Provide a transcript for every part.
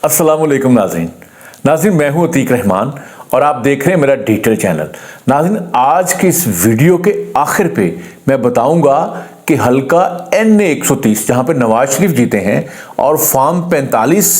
अस्सलाम वालेकुम नाज़रीन, मैं हूं अतीक रहमान और आप देख रहे हैं मेरा डिजिटल चैनल। नाज़रीन, आज की इस वीडियो के आखिर पे मैं बताऊंगा कि हल्का NA 130 जहां पे नवाज शरीफ जीते हैं और फॉर्म 45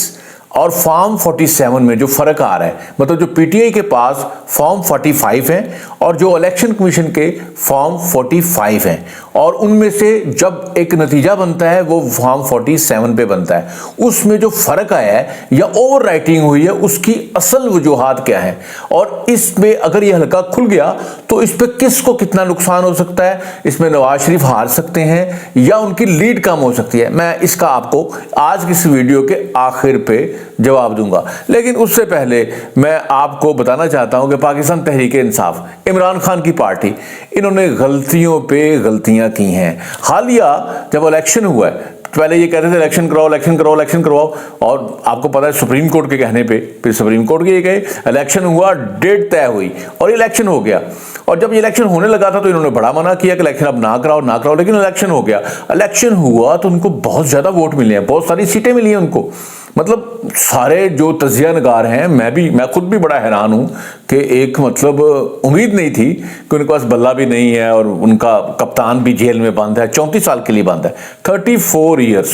और फॉर्म 47 में जो फर्क आ रहा है, मतलब जो PTI के पास फॉर्म 45 है और जो इलेक्शन कमीशन के फॉर्म 45 हैं, और उनमें से जब एक नतीजा बनता है वो फॉर्म 47 पे बनता है, उसमें जो फर्क आया है या ओवर राइटिंग हुई है उसकी असल वजूहात क्या है, और इसमें अगर ये हल्का खुल गया तो इस पर किसको कितना नुकसान हो सकता है, इसमें नवाज शरीफ हार सकते हैं या उनकी लीड कम हो सकती है। मैं इसका आपको आज की इस वीडियो के आखिर पे जवाब दूंगा, लेकिन उससे पहले मैं आपको बताना चाहता हूं कि पाकिस्तान तहरीक-ए-इंसाफ, इमरान खान की पार्टी, इन्होंने गलतियों पे गलतियां की हैं। हालिया जब इलेक्शन हुआ है, पहले ये कहते थे इलेक्शन करवाओ इलेक्शन करवाओ इलेक्शन करवाओ, और आपको पता है सुप्रीम कोर्ट के कहने पे फिर सुप्रीम कोर्ट के गए, इलेक्शन हुआ, डेट तय हुई और इलेक्शन हो गया। और जब इलेक्शन होने लगा था तो इन्होंने बड़ा मना किया कि इलेक्शन अब ना कराओ, लेकिन इलेक्शन हो गया। इलेक्शन हुआ तो उनको बहुत ज्यादा वोट मिले हैं, बहुत सारी सीटें मिली हैं उनको। मतलब सारे जो तजिया नगार हैं, मैं खुद भी बड़ा हैरान हूं कि एक मतलब उम्मीद नहीं थी कि उनके पास बल्ला भी नहीं है और उनका कप्तान भी जेल में बंद है, 34 साल के लिए बंद है, 34 ईयर्स,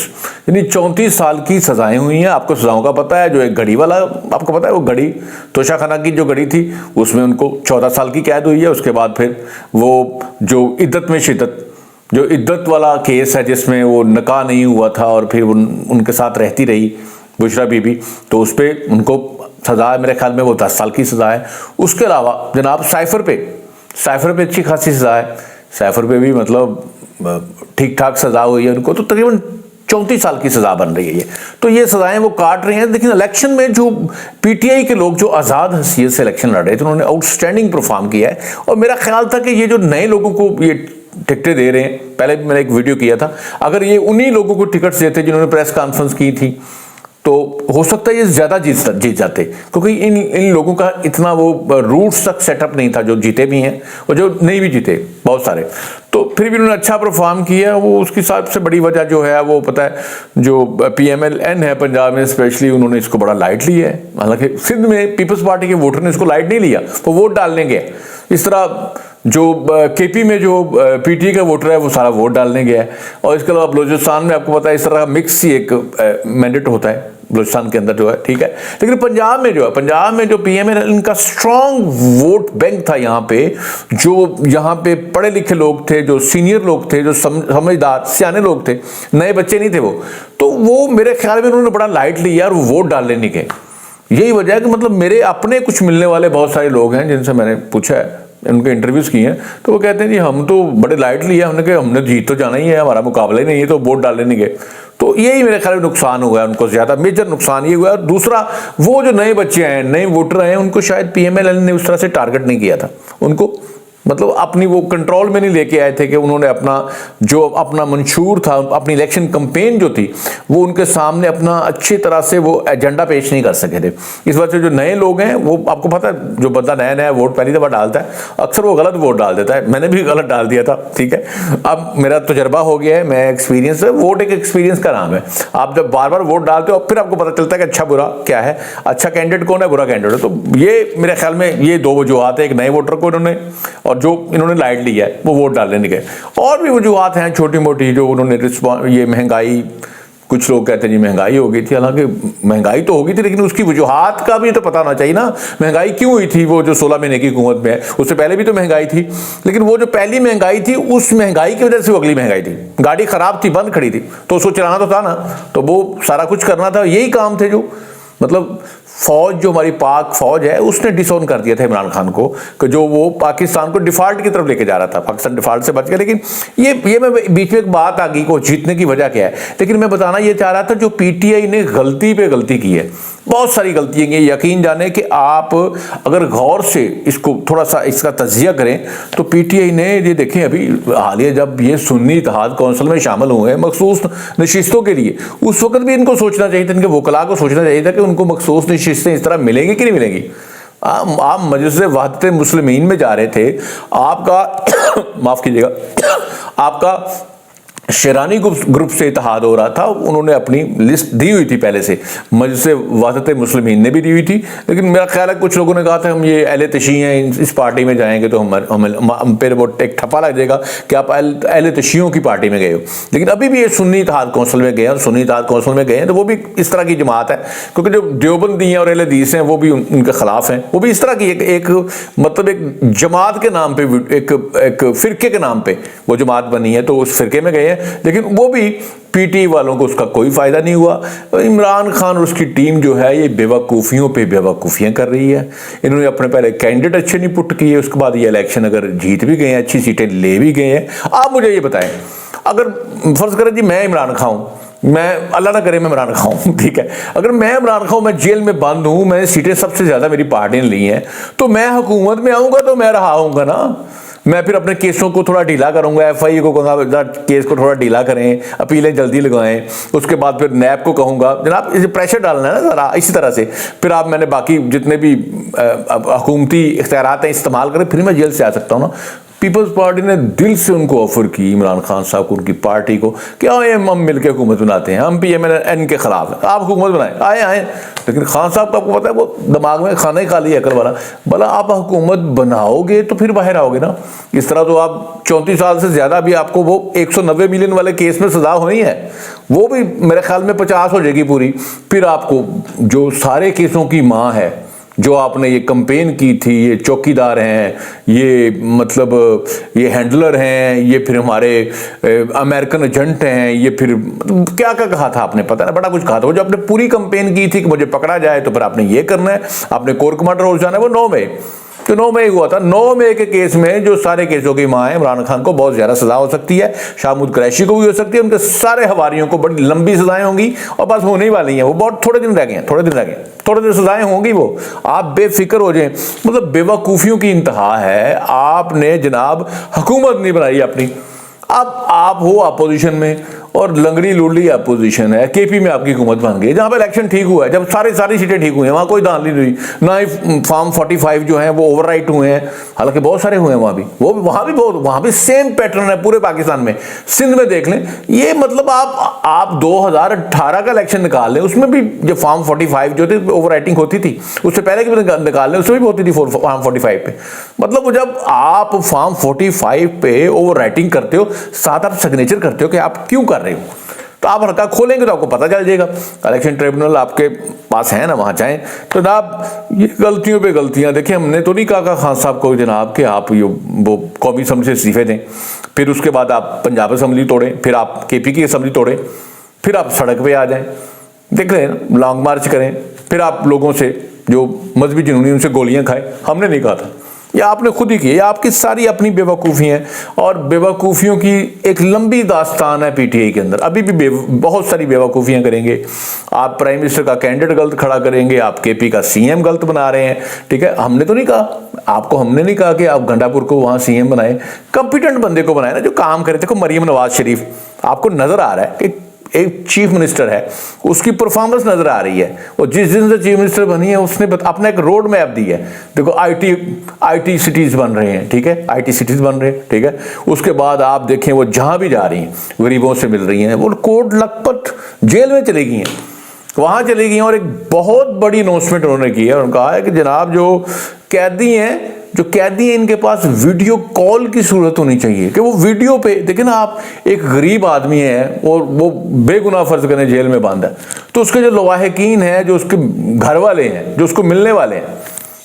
यानी 34 साल की सजाएं हुई हैं। आपको सजाओं का पता है, जो एक घड़ी वाला, आपको पता है वो घड़ी तोशाखाना की जो घड़ी थी उसमें उनको 14 साल की कैद हुई है। उसके बाद फिर वो जो इद्दत में शिद्दत, जो इद्दत वाला केस है जिसमें वो निकाह नहीं हुआ था और फिर उनके साथ रहती रही बुशरा बीबी, तो उस पर उनको सजा है, मेरे ख्याल में वो 10 साल की सजा है। उसके अलावा जनाब साइफर पे अच्छी खासी सजा है, साइफर पे भी मतलब ठीक ठाक सजा हुई है उनको, तो तकरीबन 34 साल की सजा बन रही है ये। तो ये सजाएं वो काट रही हैं। लेकिन इलेक्शन में जो PTI के लोग जो आज़ाद हैसियत से इलेक्शन लड़ रहे थे, उन्होंने आउटस्टैंडिंग परफॉर्म किया है। और मेरा ख्याल था कि ये जो नए लोगों को ये टिकटें दे रहे हैं, पहले भी मैंने एक वीडियो किया था, अगर ये उन्हीं लोगों को टिकट्स देते जिन्होंने प्रेस कॉन्फ्रेंस की थी तो हो सकता है ये ज्यादा जीत जाते, क्योंकि इन लोगों का इतना वो रूट्स तक सेटअप नहीं था, जो जीते भी हैं और जो नहीं भी जीते बहुत सारे। तो फिर भी उन्होंने अच्छा परफॉर्म किया। वो उसकी सबसे बड़ी वजह जो है वो पता है, जो PMLN है पंजाब में स्पेशली, उन्होंने इसको बड़ा लाइट लिया है। हालांकि सिंध में पीपल्स पार्टी के वोटर ने इसको लाइट नहीं लिया, वो वोट डालने गए। इस तरह जो KP में जो PTI का वोटर है वो सारा वोट डालने गया है। और इसके अलावा बलूचिस्तान में आपको पता है इस तरह का मिक्स ही एक मैंडेट होता है बलूचिस्तान के अंदर जो है, ठीक है। लेकिन पंजाब में जो PML इनका स्ट्रॉन्ग वोट बैंक था यहाँ पे, जो यहाँ पे पढ़े लिखे लोग थे, जो सीनियर लोग थे, जो समझदार सियाने लोग थे, नए बच्चे नहीं थे वो, तो वो मेरे ख्याल में उन्होंने बड़ा लाइट लिया और वो वोट डालने नहीं गए। यही वजह है कि मतलब मेरे अपने कुछ मिलने वाले बहुत सारे लोग हैं जिनसे मैंने पूछा है, उनके इंटरव्यूज किए हैं, तो वो कहते हैं जी हम तो बड़े लाइट लिए, हमने कहा हमने जीत तो जाना ही है, हमारा मुकाबला ही नहीं है, तो वोट डालने नहीं गए। तो यही मेरे ख्याल में नुकसान हुआ है उनको, ज्यादा मेजर नुकसान ये हुआ है। दूसरा, वो जो नए बच्चे हैं, नए वोटर हैं, उनको शायद PMLN ने उस तरह से टारगेट नहीं किया था, उनको मतलब अपनी वो कंट्रोल में नहीं लेके आए थे कि उन्होंने अपना मंशूर था, अपनी इलेक्शन कैंपेन जो थी वो उनके सामने अपना अच्छी तरह से वो एजेंडा पेश नहीं कर सके थे। इस वजह से जो नए लोग हैं, वो आपको पता है, जो बंदा नया वोट पहली दफा डालता है अक्सर वो गलत वोट डाल देता है। मैंने भी गलत डाल दिया था, ठीक है। अब मेरा तजर्बा हो गया है, मैं एक्सपीरियंस है, वोट एक एक्सपीरियंस का नाम है। आप जब बार बार वोट डालते हो फिर आपको पता चलता है कि अच्छा बुरा क्या है, अच्छा कैंडिडेट कौन है, बुरा कैंडिडेट है। तो ये मेरे ख्याल में ये दो वजूहत है, एक नए वोटर को इन्होंने, और जो इन्होंने लाइट लिया है वो वोट डालने नहीं गए। और भी वजूहत हैं छोटी मोटी, जो उन्होंने ये महंगाई, कुछ लोग कहते हैं जी महंगाई हो गई थी, हालांकि महंगाई तो होगी थी लेकिन उसकी वजूहत का भी तो पता होना चाहिए ना, महंगाई क्यों हुई थी। वो जो 16 महीने की हुकूमत में है उससे पहले भी तो महंगाई थी, लेकिन वो जो पहली महंगाई थी उस महंगाई की वजह से वो अगली महंगाई थी। गाड़ी खराब थी, बंद खड़ी थी, तो उसको चलाना तो था ना, तो वो सारा कुछ करना था। यही काम थे जो मतलब फौज, जो हमारी पाक फौज है, उसने डिसोन कर दिया था इमरान खान को, कि जो वो पाकिस्तान को डिफॉल्ट की तरफ लेके जा रहा था। पाकिस्तान डिफॉल्ट से बच गया। लेकिन ये मैं बीच में एक बात आ गई को जीतने की वजह क्या है, लेकिन मैं बताना ये चाह रहा था जो PTI ने गलती पे गलती की है, बहुत सारी गलतियां की, यकीन जाने कि आप अगर गौर से इसको थोड़ा सा इसका तजिया करें तो PTI ने ये देखें, अभी हालिया जब ये सुन्नी इत्तेहाद कौंसिल में शामिल हुए हैं मखसूस नशिस्तों के लिए, उस वक्त भी इनको सोचना चाहिए था, इनके वकला को सोचना चाहिए था कि उनको मखसूस नशिस्तें इस तरह मिलेंगी कि नहीं मिलेंगी। आप मजलिस वहदत मुस्लिमीन में जा रहे थे, आपका माफ कीजिएगा, आपका शेरानी ग्रुप से इत्तेहाद हो रहा था, उन्होंने अपनी लिस्ट दी हुई थी पहले से, मजलिस वहदत मुस्लिमीन ने भी दी हुई थी, लेकिन मेरा ख्याल है कुछ लोगों ने कहा था हम ये अहले तशी हैं, इस पार्टी में जाएंगे तो हम फिर वो एक ठप्पा लग जाएगा कि आप अहले तशियों की पार्टी में गए हो। लेकिन अभी भी ये सुन्नी इत्तेहाद कौंसिल में गए हैं, और सुन्नी इत्तेहाद कौंसिल में गए हैं तो वो भी इस तरह की जमात है, क्योंकि जो देवबंदी हैं और अहले हदीस हैं वो भी उनके खिलाफ हैं, वो भी इस तरह की एक मतलब एक जमात के नाम पे, एक फिरके के नाम पे वो जमात बनी है, तो उस फिरके में गए हैं। लेकिन वो भी पीटी वालों को उसका कोई फायदा नहीं हुआ। इमरान खान और उसकी टीम जो है ये बेवकूफ़ियों पे बेवकूफ़ियाँ कर रही है। इन्होंने अपने पहले कैंडिडेट अच्छे नहीं पुट किए, उसके बाद ये इलेक्शन अगर जीत भी गए हैं, अच्छी सीटें ले भी गए हैं। आप मुझे ये बताएं, अगर फर्ज करें जी मैं इमरान खान हूँ, मैं अल्लाह ना करे मैं इमरान खान हूँ, ठीक है, अगर मैं इमरान खान, मैं जेल में बंद हूँ, मैंने सीटें सबसे ज़्यादा मेरी पार्टी ने ली हैं, तो मैं हुकूमत में आऊँगा तो मैं रहा हूँगा ना, मैं फिर अपने केसों को थोड़ा ढीला करूंगा, एफआईए को कहूँगा केस को थोड़ा ढीला करें, अपीलें जल्दी लगाएं, उसके बाद फिर नैब को कहूँगा जनाब इसे प्रेशर डालना है ना ज़रा, इसी तरह से फिर आप मैंने बाकी जितने भी हुकूमती इख्तियारात हैं इस्तेमाल करें, फिर मैं जेल से आ सकता हूँ ना। पीपल्स पार्टी ने दिल से उनको ऑफर की, इमरान खान साहब को, उनकी पार्टी को, कि आए हम मिलकर हुकूमत बनाते हैं, हम PMN के खिलाफ हैं, आप हुकूमत बनाएं, आए। लेकिन खान साहब को आपको पता है वो दिमाग में खाना ही खाली अकल वाला, भला आप हुकूमत बनाओगे तो फिर बाहर आओगे ना। इस तरह तो आप 34 साल से ज़्यादा भी आपको वो 190 मिलियन वाले केस में सज़ा होनी है, वो भी मेरे ख्याल में 50 हो जाएगी पूरी। फिर आपको जो सारे केसों की माँ है, जो आपने ये कंपेन की थी, ये चौकीदार हैं, ये मतलब ये हैंडलर हैं, ये फिर हमारे अमेरिकन एजेंट हैं, ये फिर क्या क्या कहा था आपने, पता ना बड़ा कुछ कहा था। वो जो आपने पूरी कंपेन की थी कि मुझे पकड़ा जाए तो फिर आपने ये करना है, आपने कोर कमांडर हो जाना है, वो 9 मई तो 9 मई हुआ था। 9 मई के केस में जो सारे केसों की मां है, इमरान खान को बहुत ज़्यादा सज़ा हो सकती है, शाहमूद कुरैशी को भी हो सकती है, उनके सारे हवारियों को बड़ी लंबी सज़ाएं होंगी और बस होने ही वाली हैं। वो बहुत थोड़े दिन रह गए हैं, थोड़े दिन सज़ाएं होंगी, वो आप बेफिक्र हो जाएं। मतलब बेवकूफ़ियों की इंतहा है। आपने जनाब हुकूमत नहीं बनाई अपनी, अब आप हो अपोजिशन में और लंगड़ी लुल्ली अपोजिशन है, केपी में आपकी हुकूमत बन गई, जहाँ पे इलेक्शन ठीक हुआ है, जब सारी सीटें ठीक हुई हैं, वहाँ कोई धांधली नहीं हुई, ना ही फॉर्म 45 जो हैं वो ओवरराइट हुए हैं, हालांकि बहुत सारे हुए हैं वहाँ भी, वहाँ भी सेम पैटर्न है पूरे पाकिस्तान में। सिंध में देख लें, ये मतलब आप 2018 का इलेक्शन निकाल लें, उसमें भी जो फॉर्म 45 जो थी ओवर राइटिंग होती थी, उससे पहले की भी निकाल लें, उसमें भी होती थी फॉर्म 45 पे। मतलब जब आप फॉर्म 45 पे ओवर राइटिंग करते हो, साथ आप सिग्नेचर करते हो कि आप क्यों कर रहे हो, तो आप हल्का खोलेंगे तो आपको पता चल जाएगा। इलेक्शन ट्रिब्यूनल आपके पास है ना, वहाँ जाएं। तो जनाब ये गलतियों पे गलतियाँ, देखिए हमने तो नहीं कहा खान साहब को जनाब कि आप ये वो कौमी असम्बली से इस्तीफे दें, फिर उसके बाद आप पंजाब असम्बली तोड़ें, फिर आप KP की असम्बली तोड़ें, फिर आप सड़क पे आ जाएं, देख रहे हैं ना, लॉन्ग मार्च करें, फिर आप लोगों से जो मजहबी जुनूनी उनसे गोलियाँ खाएं। हमने नहीं कहा था, ये आपने खुद ही की, ये आपकी सारी अपनी बेवकूफ़ी हैं, और बेवकूफ़ियों की एक लंबी दास्तान है PTI के अंदर। अभी भी बहुत सारी बेवकूफ़ियाँ करेंगे। आप प्राइम मिनिस्टर का कैंडिडेट गलत खड़ा करेंगे, आप KP का CM गलत बना रहे हैं, ठीक है। हमने तो नहीं कहा आपको, हमने नहीं कहा कि आप गंडापुर को वहाँ CM बनाए, कॉम्पिटेंट बंदे को बनाए ना, जो काम करे। देखो मरियम नवाज शरीफ, आपको नज़र आ रहा है कि एक चीफ मिनिस्टर है, उसकी परफॉर्मेंस नजर आ रही है, और जिस दिन से चीफ मिनिस्टर बनी है उसने अपना एक रोड मैप दी है। देखो IT सिटीज बन रहे हैं, ठीक है, IT सिटीज बन रहे हैं, ठीक है। उसके बाद आप देखें वो जहां भी जा रही हैं गरीबों से मिल रही हैं, वो कोट लखपत जेल में चली गई हैं, वहां चली गई हैं, और एक बहुत बड़ी अनाउंसमेंट उन्होंने की है। उन्होंने कहा है कि जनाब जो कैदी हैं इनके पास वीडियो कॉल की सूरत होनी चाहिए, कि वो वीडियो पे देखें ना। आप एक गरीब आदमी है और वो बेगुनाह फर्ज करें जेल में बंद है, तो उसके जो लवाहिकीन है, जो उसके घर वाले हैं, जो उसको मिलने वाले हैं,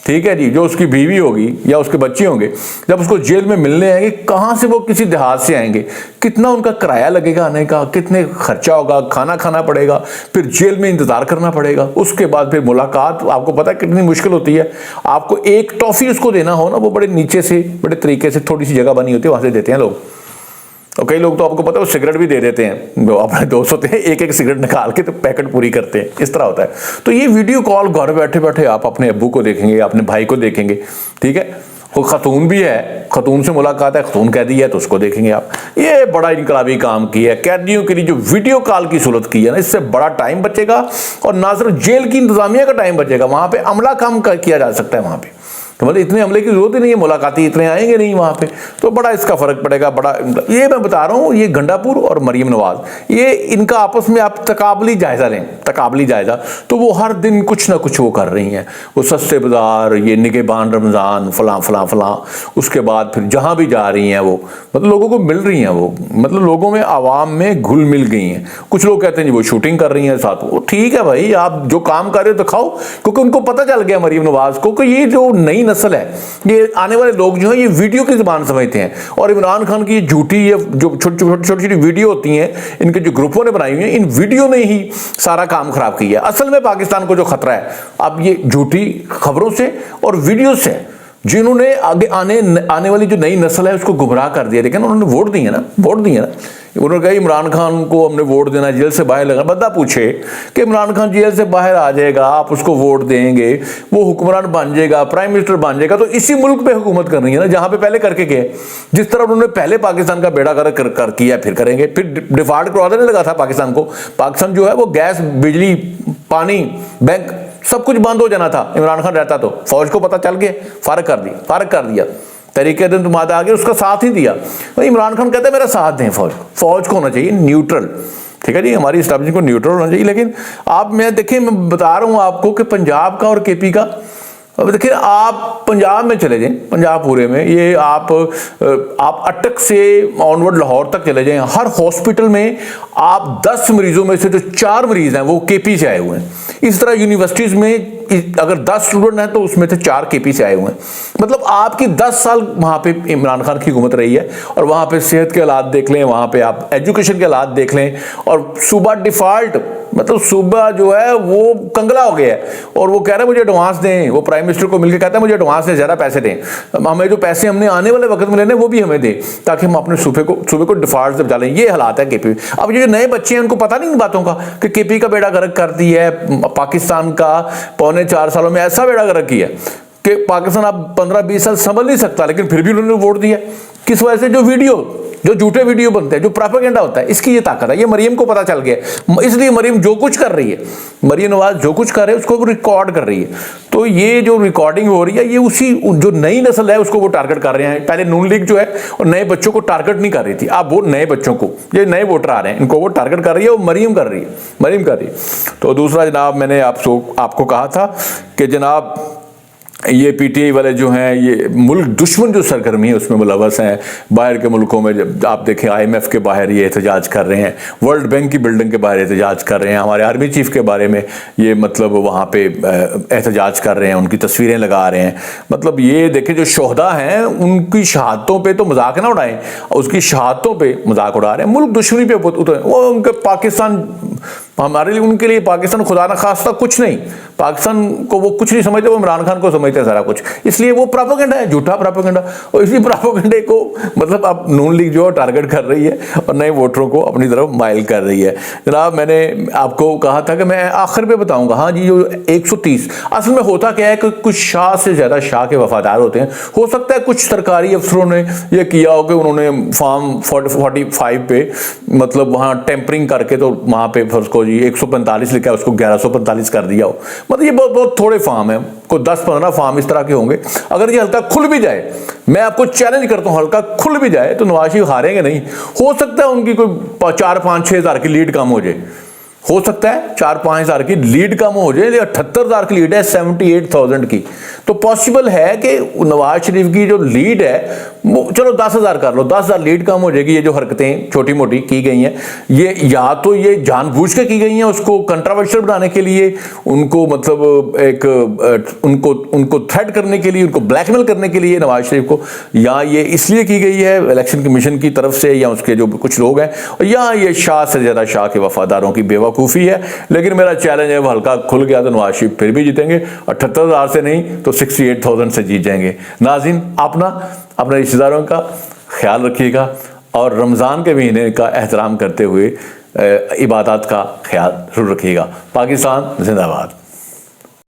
ठीक है जी, जो उसकी बीवी होगी या उसके बच्चे होंगे, जब उसको जेल में मिलने आएंगे, कहाँ से वो किसी देहात से आएंगे, कितना उनका किराया लगेगा आने का, कितने खर्चा होगा, खाना खाना पड़ेगा, फिर जेल में इंतजार करना पड़ेगा, उसके बाद फिर मुलाकात। आपको पता है कितनी मुश्किल होती है। आपको एक टॉफी उसको देना हो ना, वो बड़े नीचे से, बड़े तरीके से, थोड़ी सी जगह बनी होती है, वहां से देते हैं लोग। और कई लोग तो आपको पता है वो सिगरेट भी दे देते हैं, जो अपने दोस्त होते हैं, एक सिगरेट निकाल के तो पैकेट पूरी करते हैं, इस तरह होता है। तो ये वीडियो कॉल घर बैठे बैठे आप अपने अब्बू को देखेंगे, अपने भाई को देखेंगे, ठीक है। वो खतून भी है, खतून से मुलाकात है, खतून कैदी है तो उसको देखेंगे आप। ये बड़ा इनकलाबी काम किया है, कैदियों के लिए जो वीडियो कॉल की सूरत की है ना, इससे बड़ा टाइम बचेगा, और ना सिर्फ जेल की इंतजामिया का टाइम बचेगा, वहां पे अमला काम किया जा सकता है वहां पे, तो मतलब इतने हमले की जरूरत ही नहीं है, मुलाकाती इतने आएंगे नहीं वहाँ पे, तो बड़ा इसका फर्क पड़ेगा। बड़ा ये मैं बता रहा हूँ, ये गंडापुर और मरीम नवाज, ये इनका आपस में आप तकाबली जायजा लें, तकाबली जायजा, तो वो हर दिन कुछ ना कुछ वो कर रही हैं। वो सस्ते बाजार, ये निगहबान रमज़ान, फलां फलां फलां, उसके बाद फिर जहाँ भी जा रही हैं वो मतलब लोगों को मिल रही हैं, वो मतलब लोगों में आवाम में घुल मिल गई हैं। कुछ लोग कहते हैं जी वो शूटिंग कर रही हैं साथ, वो ठीक है भाई, आप जो काम कर रहे हो तो खाओ, क्योंकि उनको पता चल गया मरीम नवाज को कि ये जो नई नस्ल है, ये आने वाले लोग जो है ये वीडियो की ज़बान समझते हैं, और इमरान खान की झूठी ये जो छोटी छोटी वीडियो होती हैं इनके जो ग्रुपों ने बनाई हुई हैं, इन वीडियो ने ही सारा काम खराब किया है। असल में पाकिस्तान को जो खतरा है अब ये झूठी खबरों से और वीडियो से, जिन्होंने आगे आने वाली जो नई नस्ल है उसको गुमराह कर दिया। लेकिन उन्होंने वोट दिए ना, उन्होंने कहा इमरान खान को हमने वोट देना, जेल से बाहर लगा। बंदा पूछे कि इमरान खान जेल से बाहर आ जाएगा, आप उसको वोट देंगे, वो हुक्मरान बन जाएगा, प्राइम मिनिस्टर बन जाएगा, तो इसी मुल्क पे हुकूमत करनी है ना जहां पे पहले करके गए। जिस तरह उन्होंने पहले पाकिस्तान का बेड़ा कर किया, फिर करेंगे, फिर डिफॉल्ट करवा देने लगा था पाकिस्तान को। पाकिस्तान जो है वो गैस, बिजली, पानी, बैंक सब कुछ बंद हो जाना था इमरान खान रहता तो। फौज को पता चल गया, फारग कर दिया, तरीके दिन तुम्हारा आगे उसका साथ ही दिया। तो इमरान खान कहते हैं मेरा साथ दें, फौज को होना चाहिए न्यूट्रल, ठीक है जी, हमारी इस्टेब्लिशमेंट को न्यूट्रल होना चाहिए। लेकिन आप मैं देखिए, मैं बता रहा हूँ आपको कि पंजाब का और केपी का, अब देखिए आप पंजाब में चले जाएं, पंजाब पूरे में ये आप अटक से ऑनवर्ड लाहौर तक चले जाएं, हर हॉस्पिटल में आप 10 मरीजों में से जो 4 मरीज हैं वो केपी से आए हुए हैं। इस तरह यूनिवर्सिटीज़ में अगर 10 स्टूडेंट हैं तो उसमें से 4 केपी से आए हुए हैं। मतलब आपकी 10 साल वहाँ पे इमरान खान की हुकूमत रही है, और वहाँ पे सेहत के हालात देख लें, वहाँ पे आप एजुकेशन के हालात देख लें, और सूबा डिफ़ॉल्ट, मतलब सूबा जो है वो कंगला हो गया है, और वो कह रहे हैं मुझे एडवांस दें। वो प्राइम मिनिस्टर को मिलकर कहता है मुझे एडवांस दें, ज़्यादा पैसे दें, हमें जो पैसे हमने आने वाले वक्त में लेने वो भी हमें दें, ताकि हम अपने सूबे को डिफॉल्ट से बचा लें। ये हालात है केपी। अब ये जो नए बच्चे हैं उनको पता नहीं इन बातों का कि केपी का बेड़ा गर्क कर दी है पाकिस्तान का। पौने 4 सालों में ऐसा बेड़ा गर्क किया कि पाकिस्तान अब 15-20 साल संभल नहीं सकता, लेकिन फिर भी उन्होंने वोट दिया। किस वजह से? जो झूठे वीडियो बनते हैं, जो प्रोपेगेंडा होता है, इसकी ये ताकत है। ये मरीम को पता चल गया, इसलिए मरीम जो कुछ कर रही है, मरीम नवाज जो कुछ कर रहे हैं उसको रिकॉर्ड कर रही है। तो ये जो रिकॉर्डिंग हो रही है ये उसी जो नई नस्ल है उसको वो टारगेट कर रहे हैं। पहले नून लीग जो है और नए बच्चों को टारगेट नहीं कर रही थी, अब वो नए बच्चों को, ये नए वोटर आ रहे हैं, इनको वो टारगेट कर रही है, वो मरीम कर रही है। तो दूसरा जनाब, मैंने आपको कहा था कि जनाब ये पीटीआई वाले जो हैं ये मुल्क दुश्मन जो सरगर्मी है उसमें मुलवस हैं। बाहर के मुल्कों में जब आप देखें IMF के बाहर ये एहतजाज कर रहे हैं, वर्ल्ड बैंक की बिल्डिंग के बाहर एहतजाज कर रहे हैं, हमारे आर्मी चीफ के बारे में ये मतलब वहाँ पे एहतजाज कर रहे हैं, उनकी तस्वीरें लगा रहे हैं। मतलब ये देखें जो शोहदा हैं उनकी शहादतों पर तो मजाक ना उड़ाएं, उसकी शहादतों पर मजाक उड़ा रहे हैं, मुल्क दुश्मनी पे वो उनके पाकिस्तान, हमारे लिए उनके लिए पाकिस्तान खुदा न खास्ता कुछ नहीं, पाकिस्तान को वो कुछ नहीं समझते, वो इमरान खान को समझते हैं सारा कुछ। इसलिए वो प्रोपेगेंडा है, झूठा प्रोपेगेंडा, और इसी प्रोपेगेंडे को मतलब अब नून लीग जो टारगेट कर रही है और नए वोटरों को अपनी तरफ माइल कर रही है। जनाब मैंने आपको कहा था कि मैं आखिर पे बताऊंगा। हाँ जी, जो 130 असल में होता क्या है कि कुछ शाह से ज़्यादा शाह के वफादार होते हैं। हो सकता है कुछ सरकारी अफसरों ने यह किया हो कि उन्होंने फॉर्म 45 पे मतलब वहाँ टेम्परिंग करके, तो वहाँ पे फर्ज को 145 लिखा है उसको 1145 कर दिया हो। मतलब ये बहुत थोड़े फार्म है, कोई 10-15 फार्म इस तरह के होंगे। अगर ये हल्का खुल भी जाए, मैं आपको चैलेंज करता हूं, हल्का खुल भी जाए तो नवाज शरीफ हारेंगे नहीं। हो सकता है उनकी कोई 4-5-6 हज़ार की लीड कम हो जाए, हो सकता है 4-5 हज़ार की लीड कम हो जाए, 78 हज़ार की लीड है 78,000 की, तो पॉसिबल है कि नवाज शरीफ की जो लीड है वो चलो 10 हज़ार कर लो, 10 हज़ार लीड कम हो जाएगी। ये जो हरकतें छोटी मोटी की गई हैं ये या तो ये जानबूझ के की गई हैं उसको कंट्रोवर्शियल बनाने के लिए, उनको मतलब एक उनको थ्रेट करने के लिए, उनको ब्लैकमेल करने के लिए नवाज शरीफ को, या ये इसलिए की गई है इलेक्शन कमीशन की तरफ से या उसके जो कुछ लोग हैं, या ये शाह से ज़्यादा शाह के वफादारों की बेवकूफ़ी है। लेकिन मेरा चैलेंज है वो हल्का खुल गया तो नवाज शरीफ फिर भी जीतेंगे, 78 हज़ार से नहीं तो 68,000 से जीत जाएंगे। नाज़रीन, अपने रिश्तेदारों का ख्याल रखिएगा और रमज़ान के महीने का एहतराम करते हुए इबादत का ख्याल जरूर रखिएगा। पाकिस्तान जिंदाबाद।